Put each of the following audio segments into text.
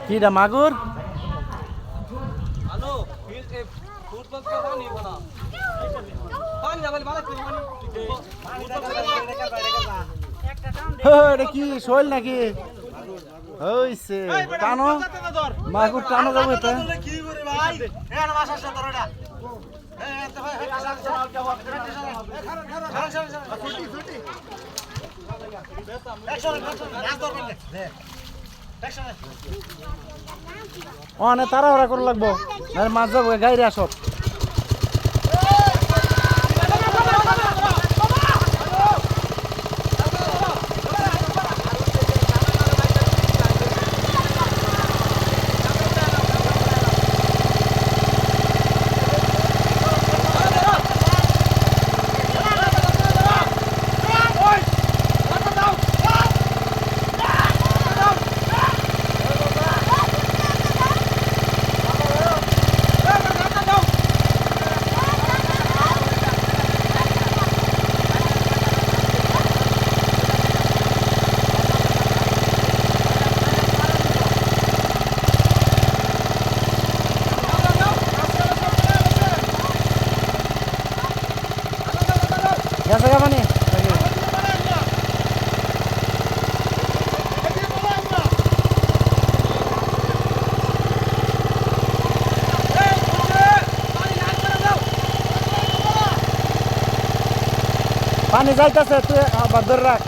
কিটা মাগুর? এটা কি শৈল নাকি? হইছে টানো মাগুর টানো যাবো এটা। অনেক তাড়াহুড়া করে লাগবো, মাছ যাবো গাইরে আসো। গেছে গা মানে পানি যাইতেছে, তুই ধর রাখ।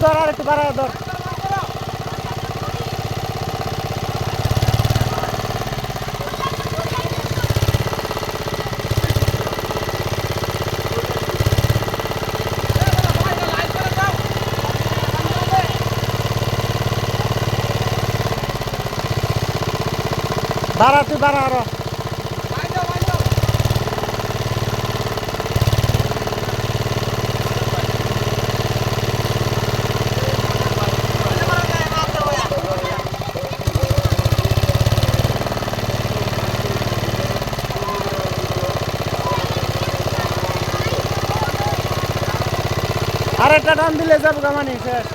ধর আর একটু বাড়ায় ধর। বাড়া তুই বাড়া আরো। আর একটা টান দিলে যাবো গামানি শেষ।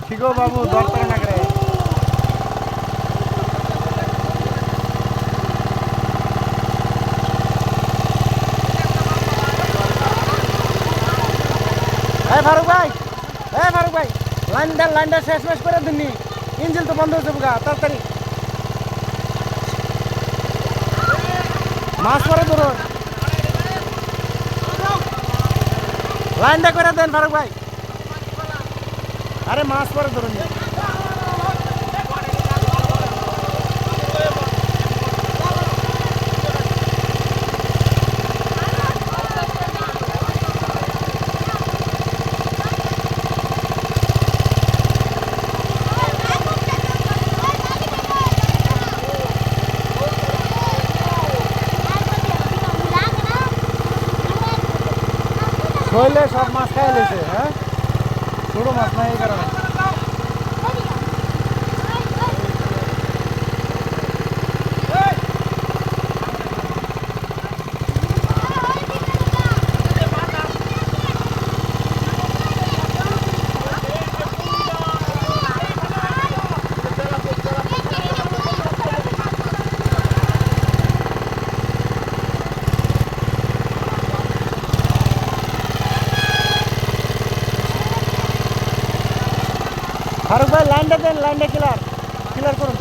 ঠিক বাবু দরকার না করে ফারুক ভাই, ফারুক ভাই লাইনটা শেষ করে দিননি, ইঞ্জিন তো বন্ধ হয়ে যাবো গা, তাড়াতাড়ি মাছ পরে ধরুন, লাইনটা করে দেন ফারুক ভাই। আরে মাছ পরে ধরুন। শৈলে সব মাছ খাই লেছে, হ্যাঁ ছোটো মাছ নাই এই কারণে। ফারুক ভাই লাইনটা দেন, লাইনটা ক্লিয়ার করুন।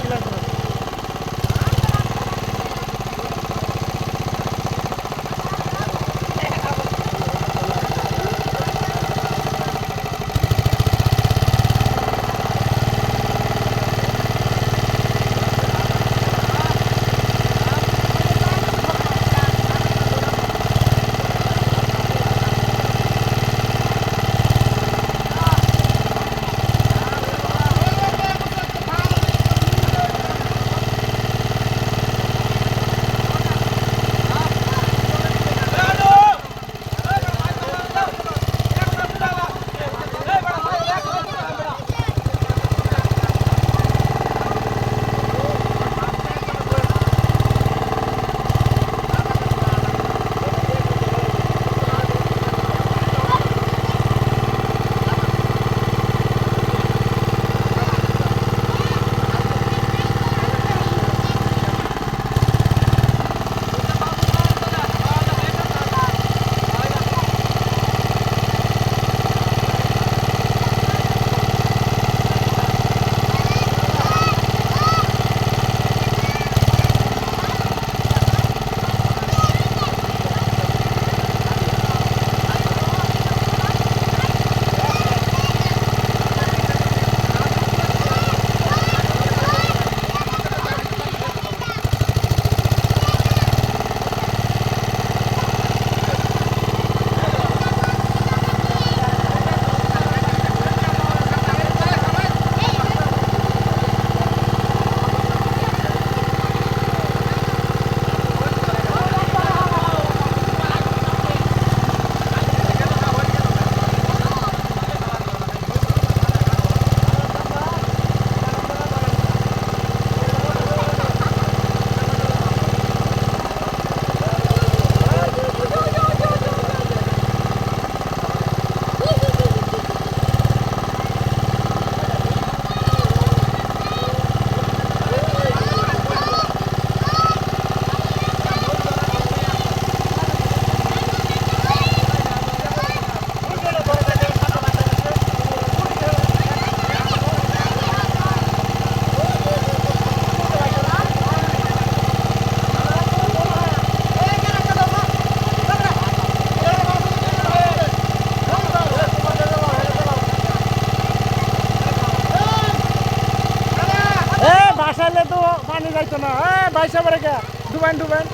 যাইতো না বাইশা পরে কে ডুবাইন ডুবাইন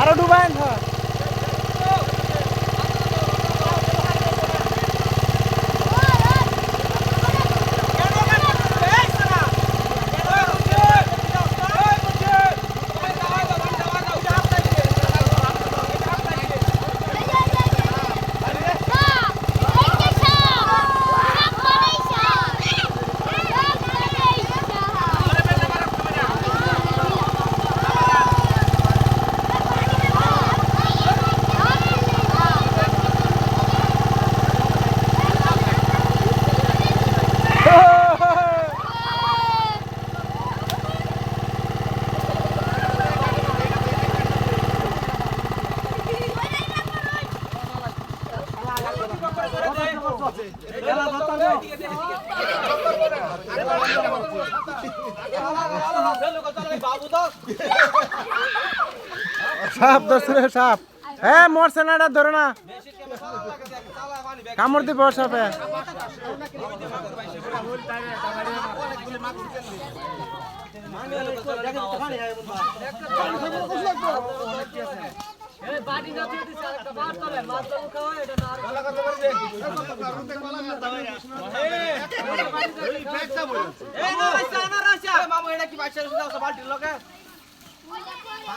আরো ডুবাইন হ্যাঁ সাপ ধরছে রে সাপ হ্যাঁ মরছে না এটা ধরে না কামড় দিব সাপে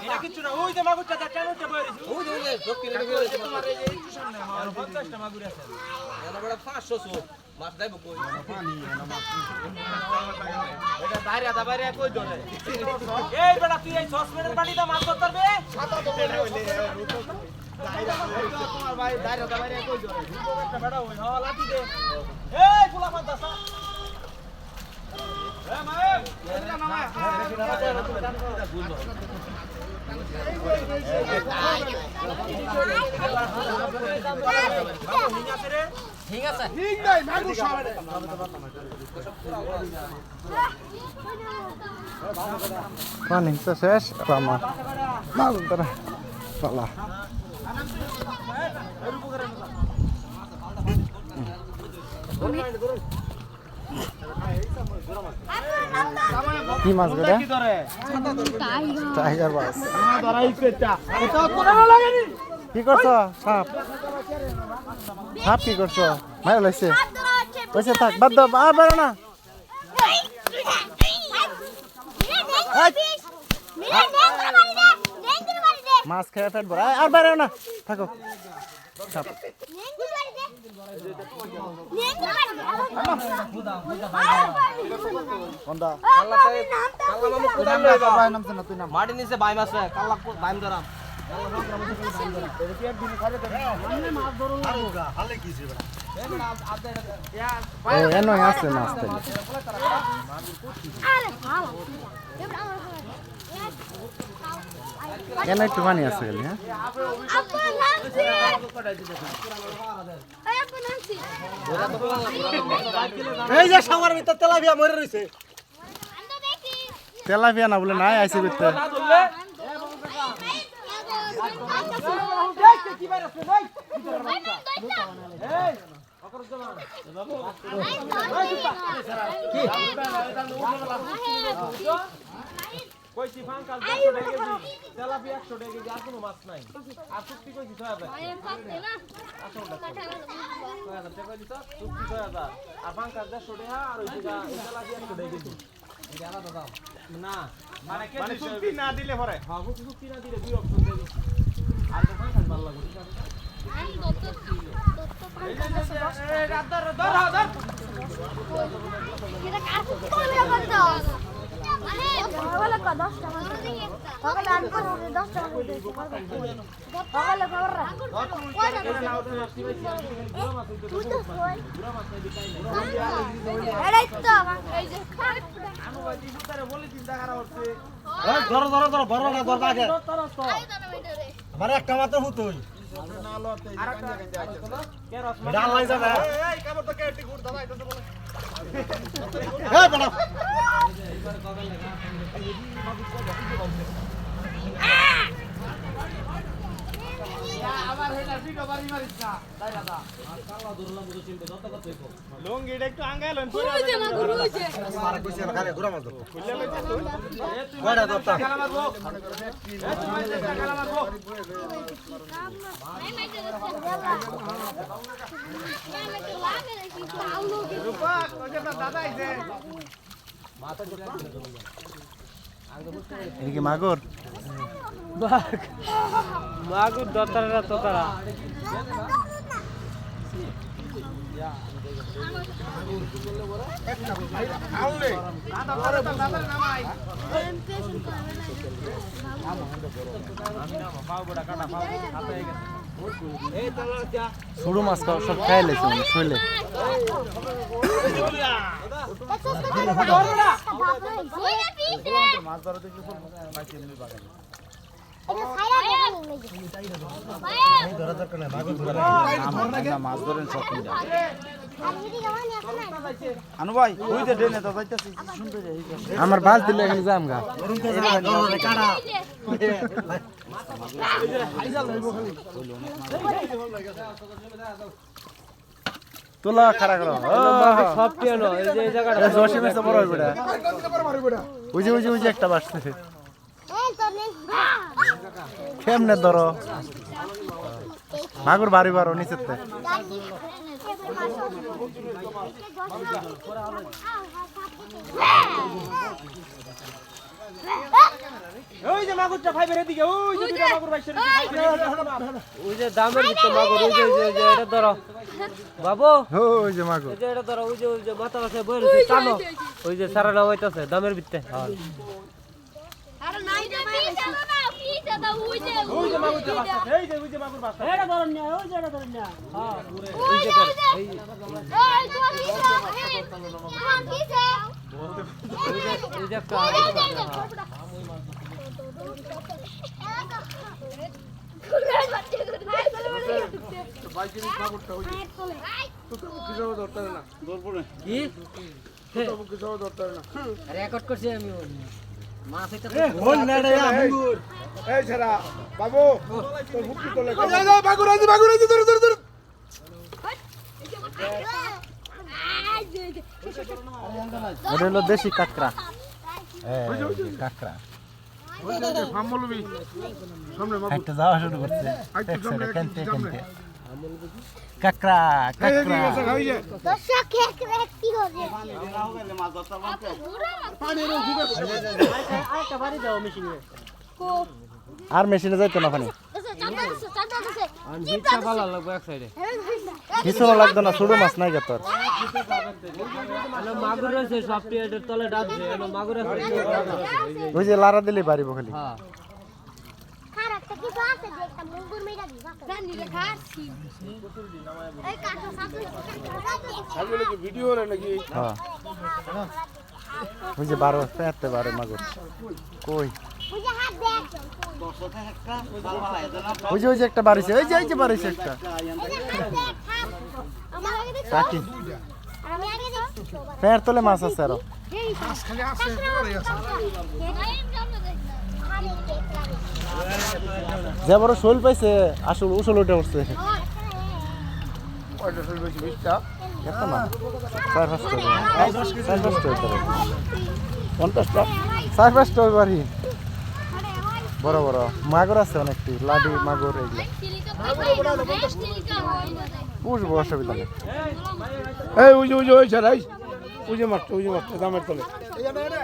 এটা কিছু না ওই যে মাগুরটা কেন উঠে বইরেছি ওই যে দক্ষিণ দিকে বইরেছি তোমার এই যে একটু সামনে আমার 50 টা মাগুর আছে এটা বড় 500 সো মাছ দাইব কই পানি না মাছ এটা বাইরে কই ধরে এই বেটা তুই এই 6 মিনিটের পানিতে মাছ ধরতে পারবে ছাতা তো বেড়ে হইলে তোমার ভাই বাইরে কই ধরে একটা বেটা হই হ্যাঁ লাঠি দে এই পোলা মাছ পানি তো শেষ আমার মাছ ধরা চলা কি মাছ গড়ে টাইগার মাছ কি করছো সাপ সাপ কি করছো মারা লাগছে পয়সা থাক বাদ দাও আর বেরো না মাছ খেয়ে ফেট ভরা আর বেরো না থাকো সাপ মাটি নিচে বাই মাছ কাল্লা বাইম ধরাম এনো আছে মাছ কেন একটু পানি আছে গেলি হ্যাঁ এই যে সামার ভিতর তেলাপিয়া মরে রইছে তেলাপিয়া না বলে নাই আইসি করতে কইছি ফাঙ্কাল 100 টাকা কেজি তেলাপিয়া 100 টাকা কেজি আর কোনো মাছ নাই আর চুক্তি কইছি 6000 আর ফাঙ্কাল 150 টাকা আর ওই টাকা তেলাপিয়া 100 টাকা কেজি এটা আলাদা দাম না মানে কেজি চুক্তি না দিলে পরে হ্যাঁ চুক্তি না দিলে দুই অপশন দিয়ে দিছি আর তো ফাঙ্কাল ভালো লাগে ঠিক আছে আমি দত্ত এই রাত ধর এটা কার চুক্তি করে দাও সকালে 10 টাকা সকালে আমি করব 10 টাকা সকালে খবর রাখ তুই তো কই এটাই তো এই যে আমি ওই দিনটারে বলি চিন্তা করা হচ্ছে ধরো বড় না ধরবা আগে আমার একটা মাত্র হুতুই ডাল লাই যাবে এই কামড় তো কেটে গুড় দাদা এটা বলে এই বড় আবার হেটা ঠিক লঙ্গিটা একটু আঙ্গাইলেন মারা কইছে খালি ঘুরা মাছ ধরতো কয়টা ধরতা এদিকে মাগুর মাগুর দতারা তোতারা ছোট মাছ সব খাই লেছে শুইলে মাছ ধরা দেখলে মাছ ধরেন সব আনু ভাই ওই যে ডেনে তো যাইতাছি শুনতে যাই আমার বাল দিলে এখানে যাম গা তোলা খাড়া করো সব টিয়ানো এই যে এই জায়গাটা জোশে মেসে বড় হইবড়া ওই যে একটা বাসছে কেমনে ধরো মাগুর বাড়ি বারো নিচেতে ওই যে মাগুরটা ফাইবের এদিকে ওই যে দুটো মাগুর বাইছে ওই যে দামের ভিতর মাগুর ওই যে এটা ধরো বাবু ওই যে মাগুর এই যে এটা ধরো ওই যে মাথা মাথা বই রইছে টানো ওই যে সারা নাম হইতাছে দামের ভিতর হ্যাঁ আরে নাই জামাই না প্লিজ দাদা ওই যে মাগুরটা বাসছে এই যে ওই যে মাগুর বাসছে এটা ধরন না ওই যে এটা ধরন না হ্যাঁ ওই যে এই তো কিছে এই যে একটা কি রেকর্ড করছি আমি মাছ এটা বল না রে আঙ্গুর এই ছাড়া বাবু তোর হুকি তোলে এই বাগুর আইছে ধর এটা হলো দেশি কাঁকড়া কাঁকড়া ফামলবি সামনে একটা যাওয়া শুরু করছে কেনতে কাঁকড়া কাঁকড়া দর্শক কি হবে আরেকটা বাড়ি দাও মেশিনে আর মেশিনে যাইতো না ওখানে ভিক্ষা ভালো লাগবে এক সাইডে কিছু লাগতো না ছোট মাছ নাই তোর হ্যালো মাগুর আছে সব টিয়ারের তলে ডাবছে হ্যালো মাগুর আছে ওই যে লারা দিলে বাড়িব খালি হ্যাঁ খারাপটা কিছু আছে যে একটা মুঙ্গুর মেরা দিবা রানি রে খাচ্ছি এই কাটা সাথে সামনে কি ভিডিও হলো নাকি হ্যাঁ ওই যে 12 পেতে 12 মাগুর কই ওই যে হাত দেখ ওই যে একটা বাড়িছে ওই যে বাড়িছে একটা আমার আগে দেখ কাকি আমি আগে দেখ পেয়ার তলে মাছ আছে আরো খালি আছে পরে আছে যে বড় শোল পাইছে আসল উসল উঠে উঠছে কয়টা চলবে 20টা এত না 4-5টা 50টা 4-5টা বাড়ি বড় বড় মাগুর আছে অনেকটি লাডি মাগুর এগুলো পুষবো অসুবিধা নেই এই ওই ছাড়া ওই যে মাছটা দামের তলে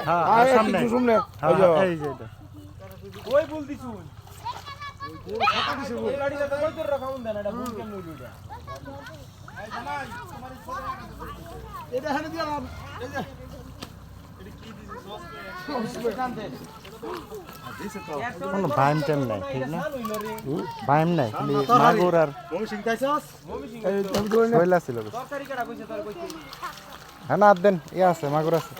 হ্যাঁ আর সামনে কিছু সামনে হ্যাঁ, ওই যে এই যে এটা ওই বল দিছু এই গাড়িটা তো কই তোর রাখা উন দেন এটা ভুল কেন হইল এটা এটা হানে দিলাম এই যে কোনো বাইম টাইম নাই ঠিক না বাইম নাই খালি মাগুর আর এই তুমি ধরে নে শৈলা ছিল তরকারি কাটা কইছে তোর কইছে হ্যাঁ না দেন ইয়ে আছে মাগুর আছে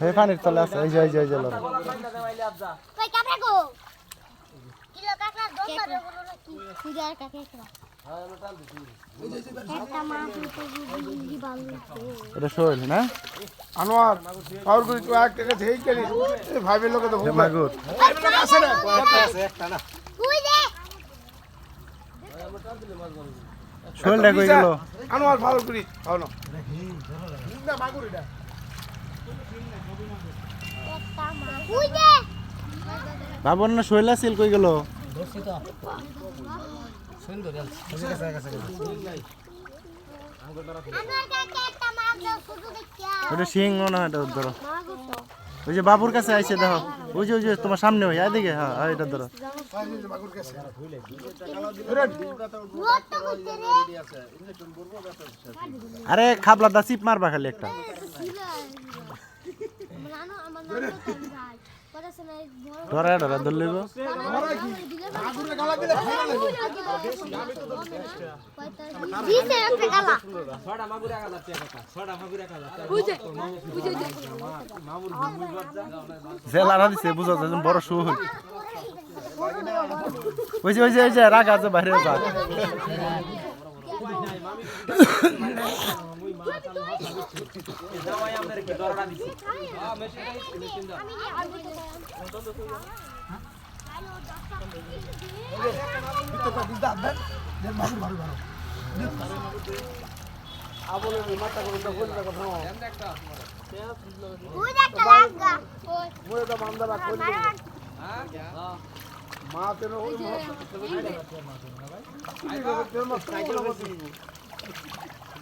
হে পানির তলে আছে এই যে লড়া কই কাপড়া গো কিলো কাকড়া 10 টাকা বলো নাকি সুজার কাকড়া একটা মাছ তো বুঝি ভালো এটা শোল না আনোয়ার পাওয়ার করে তুই এক টাকা থেকেই কেলি এই ভাইবের লোকে তো এটা মাগুর আছে না তুই দে শোলটা কই গেল আনোয়ার পাওয়ার করি খাও না না মাগুর এটা একটা মাছ তুই দে বাবর না শৈলা সিল কই গেল আমার কাছে একটা মাছ দাও শুধু দেখিয়া ওটা শিং না এটা ধরো মাগুর তো ওই যে বাবুর কাছে আইছে দেখো ওই যে তোমার সামনে ওই এদিকে হ্যাঁ এটা ধরো মাগুর কাছে রোড তো করতে রে আরে খাবলা দা চিপ মারবা খালি একটা জানো আমার নাম তো যায় পরে সে নাই ধরা ধরা ধর লইব মাগুরে গালা দিলে খাই না দিছে একটা গালা ছড়া মাগুর 1000 টাকা কথা ছড়া মাগুর 1000 টাকা জেলারা দিছে বুঝা যায় বড় শোল ওই যে রাগ আছে বাইরে যা জামাই আমাদের কি দরড়া দিছি মেশিন দাও ভিতরটা দিদা দেন দেন মাগুর মারু মারু আবলে মাথা করে তো বলতে কথা একটা তুই একটা লাগা ওই মোরে তো বান্দা রাখ কই হ্যাঁ মা তেন ওই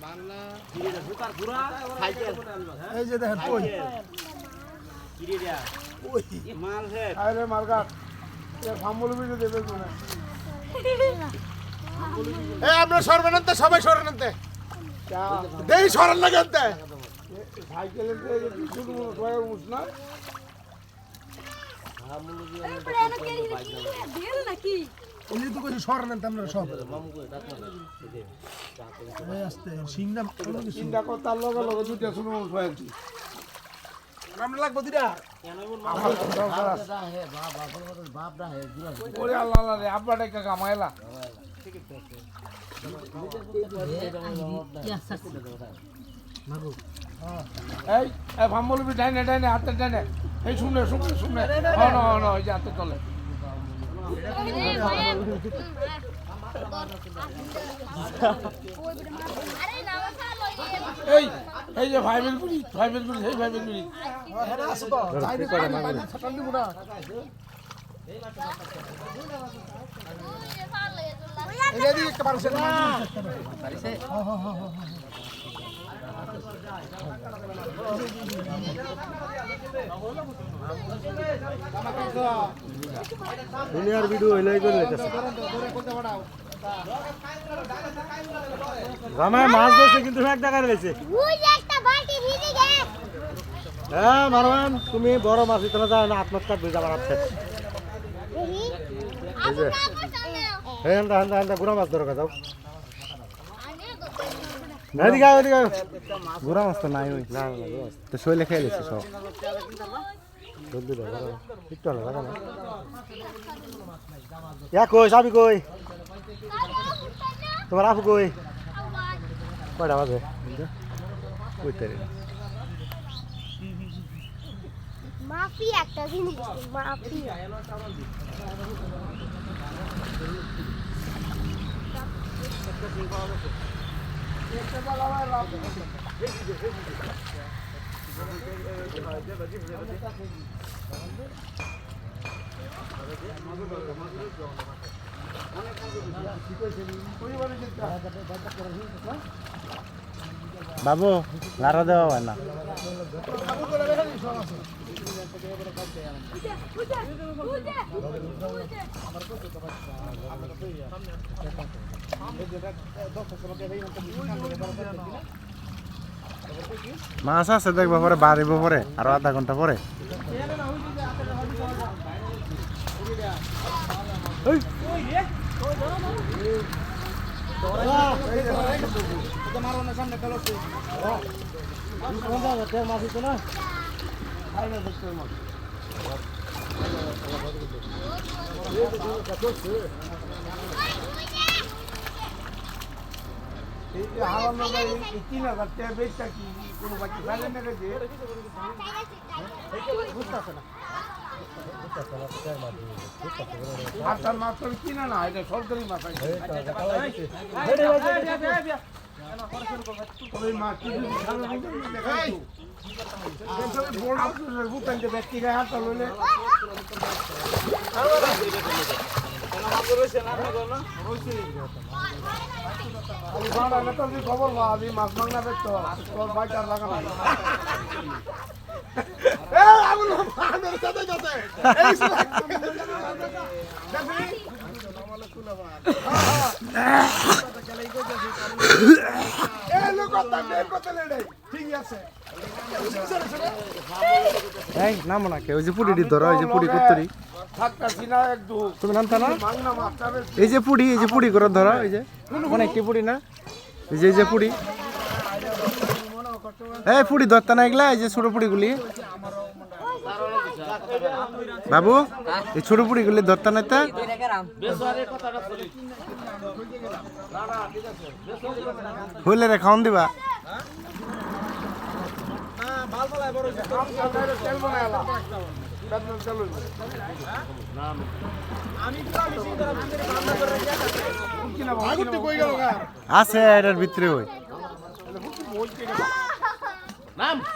বাংলা কিরে সুতার পুরা সাইকেল এই যে দেখেন কই কিরে দিয়া ওই মাল হে আরে মার্গা এ ফাম্বল ভিডিও দেবে না এই আমরা সরবেনতে সবাই সরবেনতে দেই সরন না কেনতে সাইকেলের শুধু সবাই উঠ না ওই তো কইছি সরবেনতে আমরা সব ওই আসতে সিংদা সিংদা কথা লগে লগে দুইটা শুনো হয়েছে আমরা লাগবো দিরা ওরে আল্লাহ আল্লাহ রে আব্বা টাকা কামাইলা এই এই ভাম্বলবি ডাইনে ডাইনে হাতে ডাইনে এই শুনে শুনে শুনে ন এই যে হাতে চলে আরে না ভালো এই যে ভাইবেল গুলি সেই ভাইবেল গুলি দুনিয়ার ভিডিও হইলাই করে লেগেছে জামাই মাছ ধরছে কিন্তু এক টাকা রয়েছে ওই যে একটা বালতি ভিজে গে হ্যাঁ মারওয়ান তুমি বড় মাছ ইতনা যায় না আত্মহত্যা করে যাবার আছে আবু কাকু সামনে হ্যাঁ হ্যাঁ গুড়া মাছ ধরো যাও আনে না এদিকে গুড়া মাছ তো নাই ওই না তো শৈলে খেয়ে লেছে সব জলদি দাও একটু হলো লাগা না কই সাবি কই তোমার আপু কই কয়টা বাজে কইতে রে মাফি একটা জিনিস মাফি বাবু লারা দেওয়া হয় না মাছ আছে দেখবো পরে বাড়িব পরে আরো আধা ঘন্টা পরে এই যে হারানো যায় এই 3000 টাকা বেচটা কি কোনো বাকি ফেলে না গেছে বুঝতেছে না মাছটা মাছ তো কিনা না এটা সরকারি মাছ ওই মাছ কি দেখাই বড় বুতান যে ব্যক্তি গায়ে হাত লইলে খবর আমি মাছ মাংনা দেখতো তোর ভাইটার লাগানো ঠিক আছে এই নামো না কে ওই যে পুডিটি ধরো ওই যে পুডি করতরি তুমি নামতা না এই যে পুডি করে ধরো এই যে অনেকটি পুডি না এই যে পুডি এই পুডি ধরতা না এগুলা এই যে ছোট পুডিগুলি বাবু এই ছোট পুডিগুলি ধরতা না তা হইলে রে খাওন দিবা আছে এটার ভিতরে ওই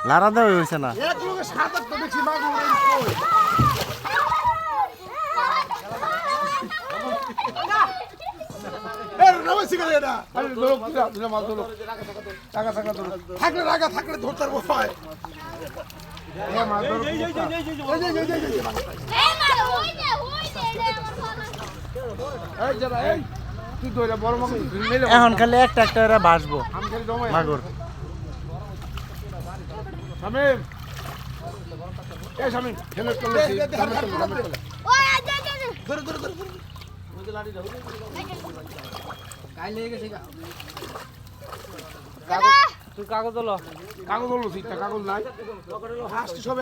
লারা দেওয়া হয়েছে না থাকলে ধরতে পারবো এখন খালি একটা একটা এরা বাসবো মাগুর তুই কাগজ হলো কাগজ হলো সিটটা কাগজ নাই সবে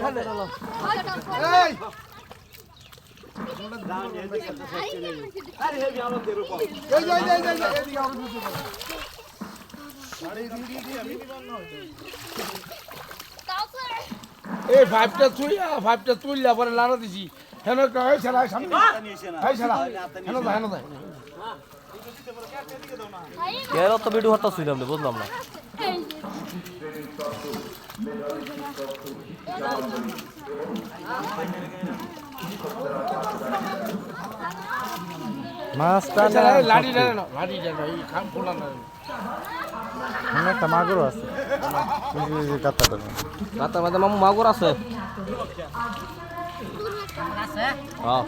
এই ফাইভটা তুইলা পরে লাড়া দিছি হেন ছেলা সামনে কেন তো ভিডিও হতা শুনলাম না বুঝলাম না মাছটা লাড়ি না এই খাম ফোলা না একটা মাগুর আছে কাতাটা রাতের মধ্যে মামু মাগুর আছে হ্যাঁ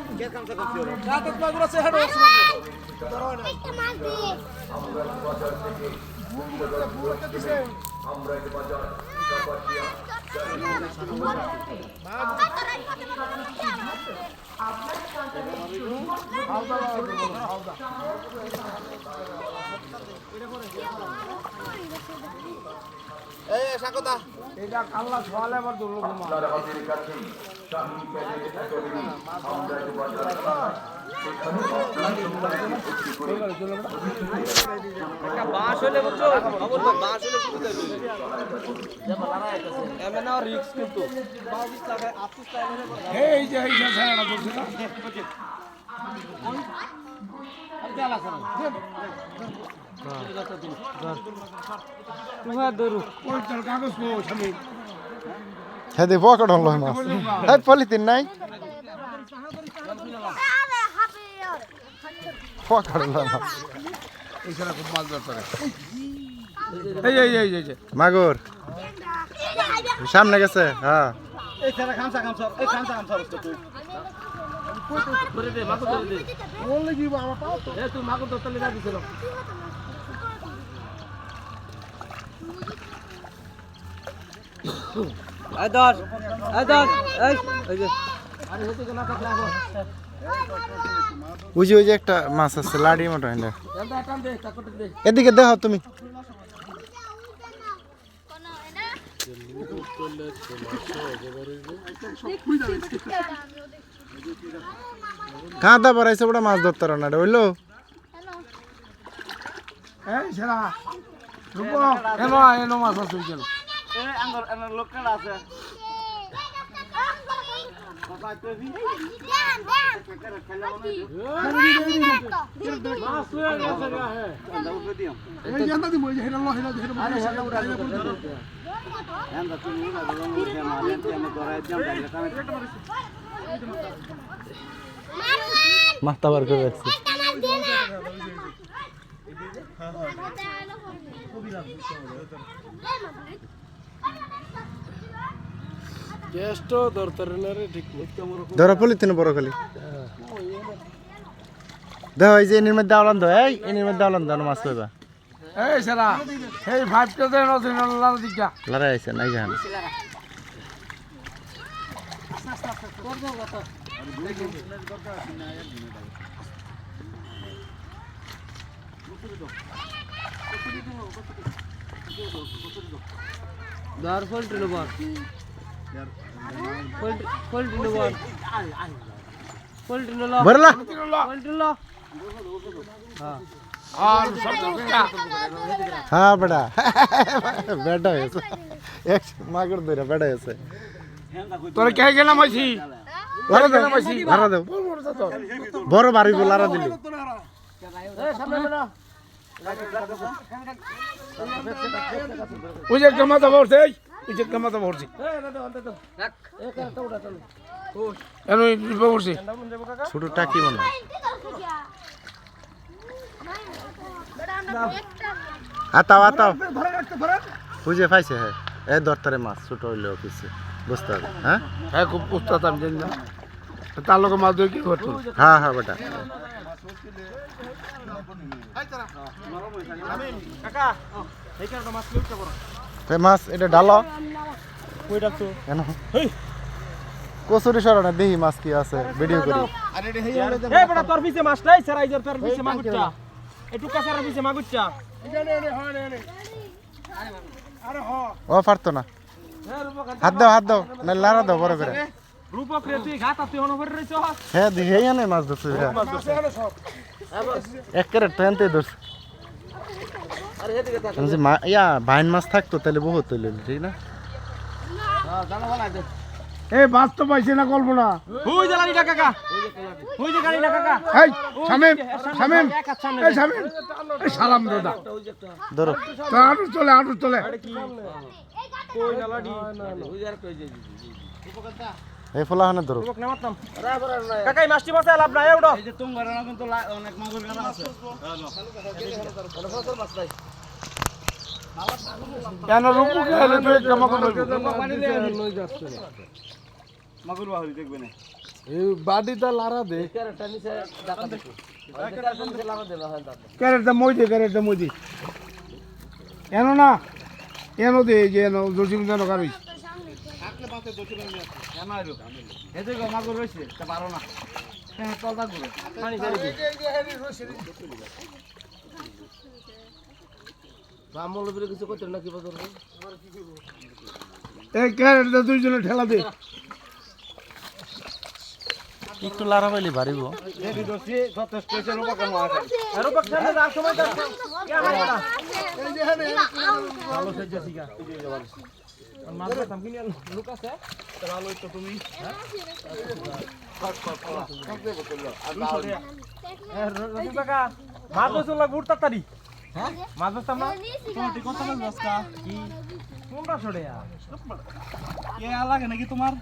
এটা কাল্লা ছয়ালে আবার দুর্লভ বাস হলে বুঝছো খবর তো বাস হলে সুবিধা হইলো এমন না রিস্ক কিন্তু 22 টাকা 28 টাকা এই যে ছাড়া করছে না কাগজ স্বামী হেদে পকেট হলো মাছ এই পলিথিন নাই পকেট হলো মাছ এখানে খুব মাছ ধরতে এই মাগুর সামনে গেছে হ্যাঁ এই ছাড়া খামসা এই খামসা তুই করে দে মাগুর করে দে বললে কি বাবা পাও তো এ তুই মাগুর ধরতে লাগা দিছিল এই ধর এই যে আরে হতে না কাট লাগো ওই যে একটা মাছ আছে লাড়ি মতো এনে টান দে টাকতে দে এদিকে দেখো তুমি কাঁদা পড়াইছে ওটা মাছ ধরতে না হইলো এই ছেলা এনো মাছ আছে কেন মাথা বার করে রাখছি ধরো পলিথিন বড় খালি দেখো এই যে এর মধ্যে আওলান দো এই এর মধ্যে আওলান দো মাছ পাইবা এই সারা এই ভাইবটা দেন নতুন লাল দিকা লড়াই আছে নাই জান দার fault lobar fault lobar fault লো ভরলা ফল্ট লো হ্যাঁ বেটা বেটা হয়েছে এক মাগর ধরে বেটা হয়েছে তোরা কে গেলাম আছি ভাড়া দাও বড় বাড়ি লারা দিলি ওই যে একটা মাথা ভরছে ওই যে একটা মাথা ভরছে ভরছে ছোট টাকি মনে আতাও আতাও বুঝে পাইছে হ্যাঁ এ দরতারে মাছ ছোট হইলে অফিসে বুঝতে হবে হ্যাঁ হ্যাঁ খুব উস্তাদ আমি জানি না তার লোক মাছ ধরে কি করতো হ্যাঁ হ্যাঁ বেটা মাছ এটা ডালো কেন কচুরি সরানো দেখি মাছ কি আছে ভিডিও করি এই বড় তোর পিছে মাছ নাই স্যার আইজার তোর পিছে মাগুরটা একটু কাছারা পিছে মাগুরটা ও পারতো না হাত দাও না লারা দাও বড় করে রূপক রে তুই ঘাটা তুই অনুভব রইছ হ্যাঁ দেখে আনে মাছ ধরছে এক ক্যারেট তো আনতে ধরছে আরে এদিকে তাক ইয়া বাইন মাছ থাকতো তাহলে বহুত হইল ঠিক না হ্যাঁ জানো বানাই দে এই মাছ তো পাইছে না কল্পনা হুই যে গাড়িটা কাকা হুই যে গাড়িটা কাকা এই শামিম শামিম এই শামিম এই সালাম দাদা ধরো আটু চলে কই না লাডি হুই যার কই যাই এই ফলা হানে ধরো রূপক নামাতাম কাকা এই মাছটি বসে লাভ নাই উড়ো এই যে তুমি ঘরে না কিন্তু অনেক মাগুর গানা আছে কেন রূপু খেলে তুই একটা মাগুর মাগুর বাহুরি দেখবে না এই বাড়িটা লারা দে ক্যারেটটা নিচে ডাকা দে ক্যারেটটা নিচে লাভ দে হয় দাদা ক্যারেটটা মই দে কেন না কেন দে যে জসিম কেন কারই এতে গো মাগুর রইছে তা পারো না হ্যাঁ তলটা গুলো পানি ছেড়ে দি বামল উপরে কিছু করতে না কি বদল এই ক্যারেটটা দুইজনে ঠেলা দে একটু লারা পাইলে বাড়িব এই দোষী যথেষ্ট হইছে রূপক কেন আছে রূপক সামনে যার সময় যার কে মারা এই যে হ্যাঁ ভালো সেজ জাসিকা মাঝে সামনে লোক আছে তো ভালো তো তুমি হ্যাঁ রবি কাকা মাছ চলা গুড় তাড়াতাড়ি হ্যাঁ মাছ সামনে তুমি কত মাছ বসকা কি 1500 টাকা কে লাগে নাকি তোমার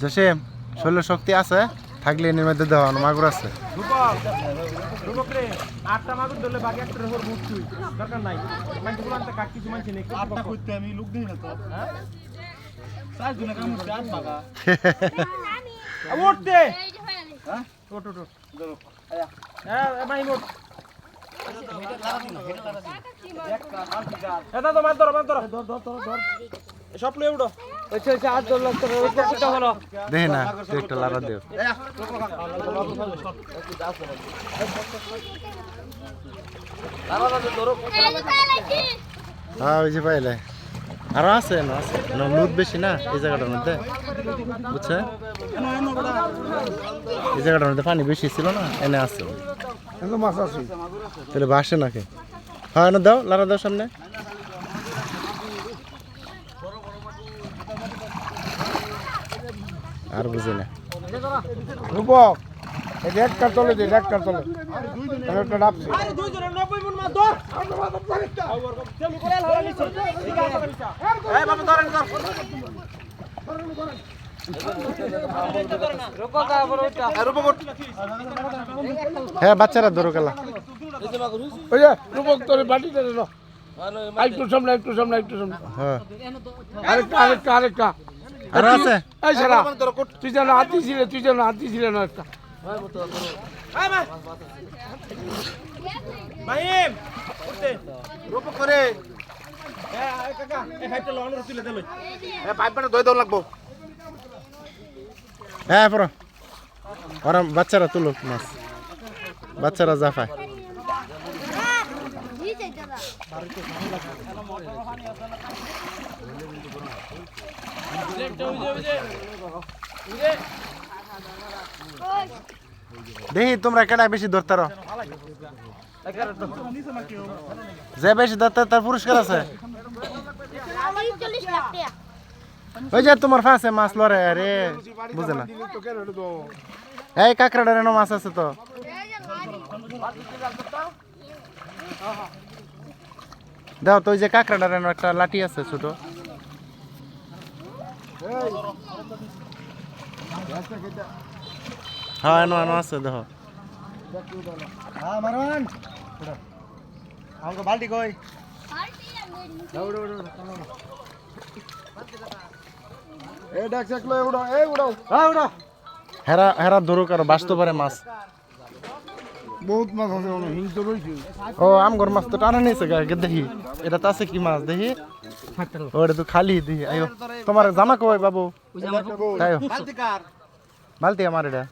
জসিম শরীর শক্তি আছে থাকলে এর মধ্যে দেওয়া মাগুর আছে রূপক রে 8টা মাগুর ধরলে বাকি একটা রহর মুছুই দরকার নাই মানে গুলো আনতে কাট কিছু মানছি নেই 8টা কইতে আমি লোক দেই না তো হ্যাঁ সাজ দিনা কাম করতে আট বাগা উঠতে হ্যাঁ ওট ধরো আয়া হ্যাঁ ভাই মোট এটা তো মার ধরো ধর সব লয়ে উড়ো আচ্ছা আচ্ছা 8 লাখ টাকা উপরটা হলো দেখে না তুই একটা লারা দেও হ্যাঁ ওই যে পাইলে আরো আছে না আছে লুট বেশি না এই জায়গাটার মধ্যে বুঝছে এই জায়গাটার মধ্যে পানি বেশি ছিল না এনে আছে কিন্তু মাছ আছে তাহলে বাসে নাকি হ্যাঁ না দাও লারা দাও সামনে আর বুঝি না রূপক এই একটা তলে দে একটা তলে একটা ডাবছে আরে দুই জনের 90 মন মাছ ধর চালু করে হালা নিছে এই বাবা ধরেন ধর হ্যাঁ বাচ্চারা ধরো গেলা ওই যে রূপক তোর বাটিতে দে একটু সামনে হ্যাঁ আরেকটা আর আছে এই সারা তুই যেন হাতি ছিলে না একটা এই মা মাইম উঠতে রূপ করে এই কাকা এই ফাইটটা লওয়ানোর তুলে দে লই এই পাইপটা দই দাও লাগবো হ্যাঁ পড়ো ওরা বাচ্চারা তুলো মাছ বাচ্চারা জাফায় দেখি তোমরা কেডা বেশি ধরতার যে বেশি ধরতে তার পুরস্কার আছে ওই যে তোমার ফাঁসে মাছ লড়ে আরে বুঝে না এই কাঁকড়াটার এনে মাছ আছে তো দাও তো ওই যে কাঁকড়াটার এনে একটা লাঠি আছে ছোট হ্যাঁ এনো এনো আছে দেখো বালতি কই হেরা হেরা ধরুক আর বাঁচতে পারে মাছ বহুত মাছ আছে হিংস রয়েছে ও আমগর মাছ তো টানা নিয়েছে গায়ে দেখি এটা তো আছে কি মাছ দেখি ওটা তো খালি দেখি আয়ো তোমার জামা কই বাবু আয়ো বালতি আমার এটা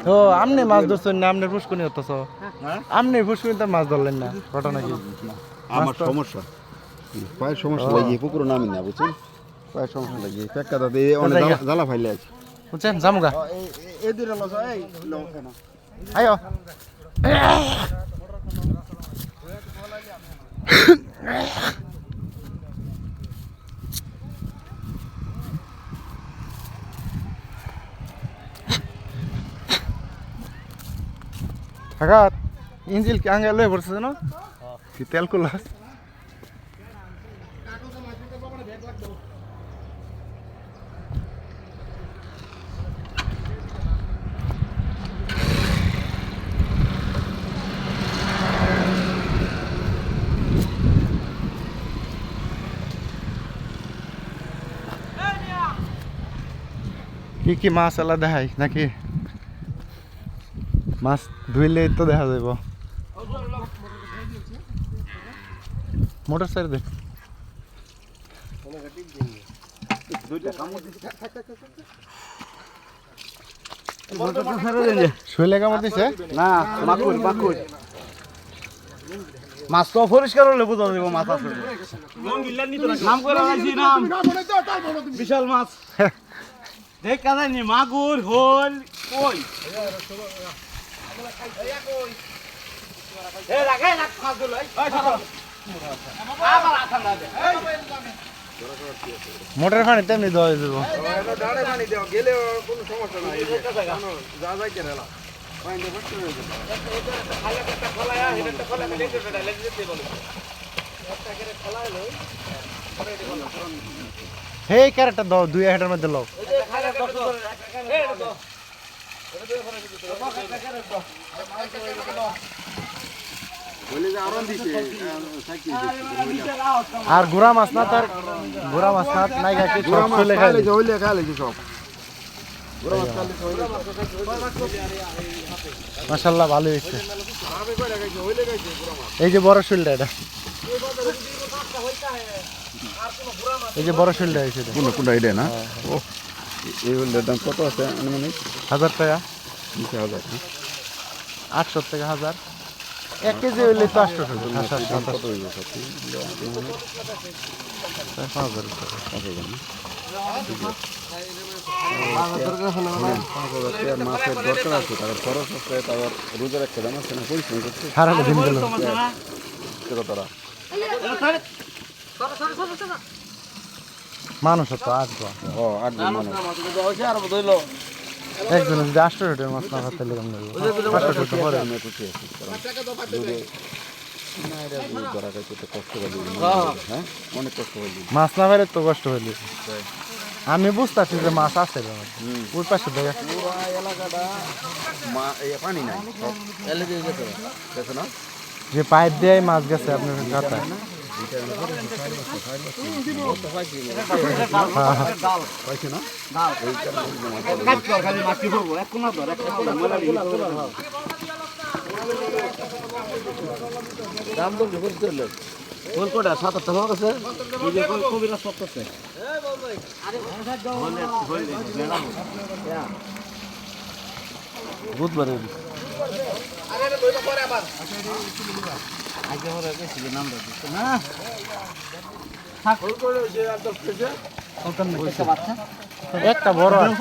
ও আমনে মাছ ধরছেন না আমনের পুষ্কনি হতেছ আমনে পুষ্কনিতে মাছ ধরলেন না ঘটনা কি আমার সমস্যা পায়ের সমস্যা লাগিয়ে পুকুর নামি না বুঝছেন পায়ের সমস্যা লাগিয়ে পেক্কা দাদা অনেক জ্বালা ফাইলে আছে বুঝছেন জামুগা এই দুটো লস এই আয়ো Hagat, injil কি আঙ্গে লয়ে পড়ছে না কি তেল কুলাস কি মাছ আলাদা দেখাই নাকি মাছ ধুইলে তো দেখা যাব মোটর সাইড দে শুইলে কামড় দিছে না মাকুর মাছ তো পরিষ্কার হলে বুঝা যাব মাছ আছে নাম করে রাখছি নাম বিশাল মাছ দেখ কাদানি মাগুর হল কই এ রাখে রাখ মাছ গুলো এই ছাড়ো আবার আঠা না দে মোটর পানি তেমনি দেওয়া যাব দাঁড়ে পানি দাও গেলে কোনো সমস্যা নাই যা যাই কেন এলা পানি দে বসতে হবে খালা একটা খলায়া এটা খলা লেগে যেতে লেগে যেতে বলে একটা করে খলাইলো হে ক্যারেটটা দাও দুই হেডের মধ্যে লও এই যে খালা দশ করে এই তো বলে যে আরাম দিছে সাইকেল আর গুড়া মাছ না তার গুড়া মাছ না নাই কি সব চলে খাইলে খাইলে সব মাশাআল্লাহ ভালো হইছে এই যে বড় শুলটা এটা এই যে বড় শুলটা হইছে এটা কোনটা এটা না ও এই হলটার দাম কত আছে আনুমানিক 1000 টাকা 20,000 800 টাকা 1000 1 কেজি হইলে তো 800 টাকা দাম কত হইব সত্যি 5000 টাকা। 5,000 মাছের দরকার আছে, তারপর খরচ আছে, তারপর রোজার একটা দাম আছে না, পরিশ্রম করছে সারাটা দিন গেল। তারা মানুষ তো 8 জন। ও 8 জন মানুষ একজন যদি 800 টাকার মাছ না খাতে কেমন লাগবে? 500 টাকা পরে। আমি খুশি আছি, কারণ দূরে না এটা ধরা খাইতে তো কষ্ট করে হ্যাঁ অনেক কষ্ট করে মাছ না পেলে তো কষ্ট হইলে। আমি বুঝতেছি যে মাছ আছে ওই পাশে দেখে পুরো এলাকাটা পানি নাই গেছে না যে পাইপ দিয়ে মাছ গেছে আপনার খাতায়। পাইছে না কোনটা 77 টাকা আছে এই যে কবিরা 70 বুধবারে একটা বড় আছে।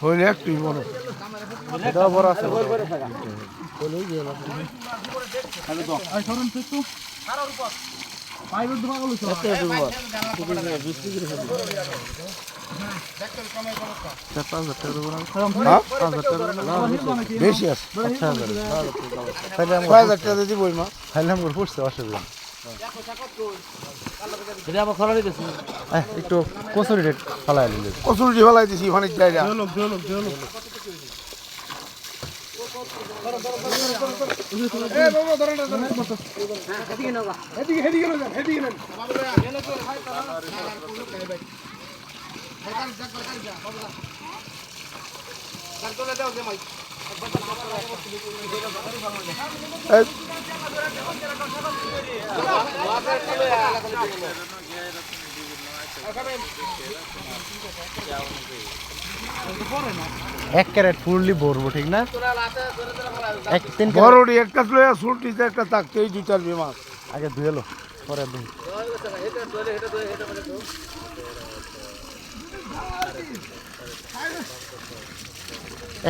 হইলে একটুই বড় এটাও বড় আছে। বেশি আছে 6,000 6,000 টাকা দিবই মা খাইলাম করে পড়ছে অসুবিধা। একটু কচুরি রেট ফালাই দিলে কসুরি ফেলাই দিছি অনেক জায়গা এক ক্যারেট ফুললি ভরবো ঠিক না? এক 3 ক্যারেট বড়ডি একটা লয়া সুলটিতে একটা থাকতে এই দুইটার বিমাস আগে ধুয়ে লো পরে ধুই।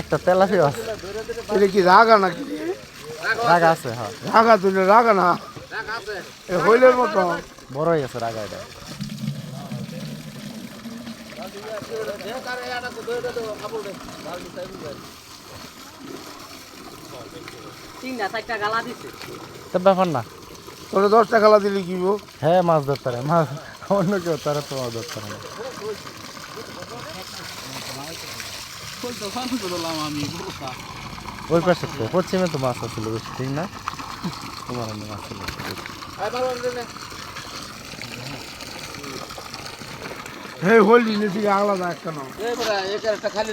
একটা তেলাপি আছে এটা কি রাগা নাকি রাগা আছে। হ্যাঁ রাগা তুলে রাগা না এ হইলের মতো বড় হয়ে গেছে রাগা এটা। তো ব্যাপার না। তোরে 10 টাকা লা দিলি কি হ্যাঁ মাছ ধরতে পারে মাছ অন্য কেউ তারা তো মাছ ধরতে পারে না। ওই পাশে তো পশ্চিমে তো মাছ আছিল বেশি ঠিক না? তোমার অন্য মাছ ছিল হে হইলি নিচে আলাদা একটা নাও এই বড় এক একটা খালি